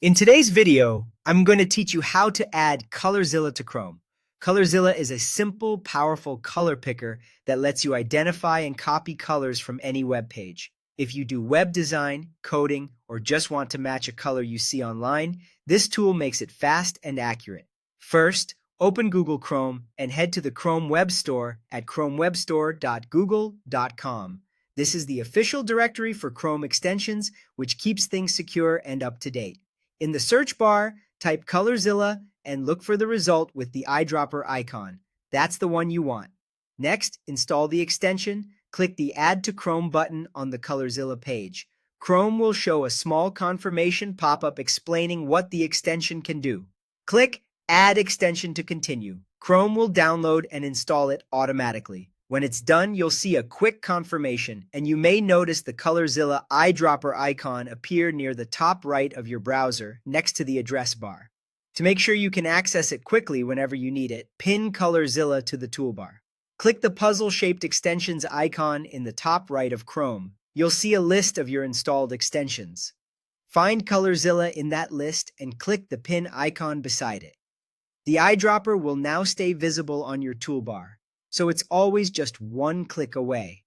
In today's video, I'm going to teach you how to add ColorZilla to Chrome. ColorZilla is a simple, powerful color picker that lets you identify and copy colors from any web page. If you do web design, coding, or just want to match a color you see online, this tool makes it fast and accurate. First, open Google Chrome and head to the Chrome Web Store at chromewebstore.google.com. This is the official directory for Chrome extensions, which keeps things secure and up to date. In the search bar, type ColorZilla and look for the result with the eyedropper icon. That's the one you want. Next, install the extension. Click the Add to Chrome button on the ColorZilla page. Chrome will show a small confirmation pop-up explaining what the extension can do. Click Add Extension to continue. Chrome will download and install it automatically. When it's done, you'll see a quick confirmation, and you may notice the ColorZilla eyedropper icon appear near the top right of your browser next to the address bar. To make sure you can access it quickly whenever you need it, pin ColorZilla to the toolbar. Click the puzzle-shaped extensions icon in the top right of Chrome. You'll see a list of your installed extensions. Find ColorZilla in that list and click the pin icon beside it. The eyedropper will now stay visible on your toolbar, so it's always just one click away.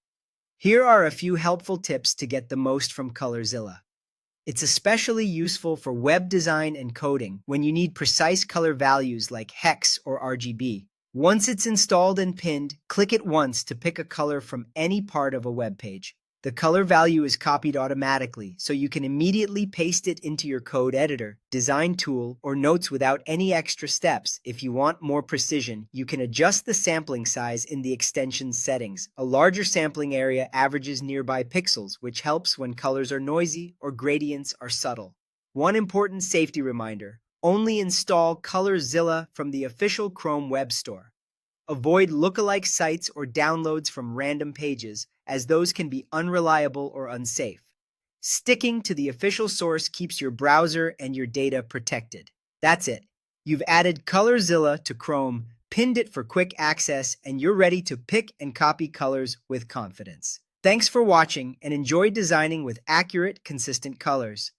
Here are a few helpful tips to get the most from ColorZilla. It's especially useful for web design and coding when you need precise color values like hex or RGB. Once it's installed and pinned, click it once to pick a color from any part of a web page. The color value is copied automatically, so you can immediately paste it into your code editor, design tool, or notes without any extra steps. If you want more precision, you can adjust the sampling size in the extension settings. A larger sampling area averages nearby pixels, which helps when colors are noisy or gradients are subtle. One important safety reminder: only install ColorZilla from the official Chrome Web Store. Avoid lookalike sites or downloads from random pages, as those can be unreliable or unsafe. Sticking to the official source keeps your browser and your data protected. That's it. You've added ColorZilla to Chrome, pinned it for quick access, and you're ready to pick and copy colors with confidence. Thanks for watching, and enjoy designing with accurate, consistent colors.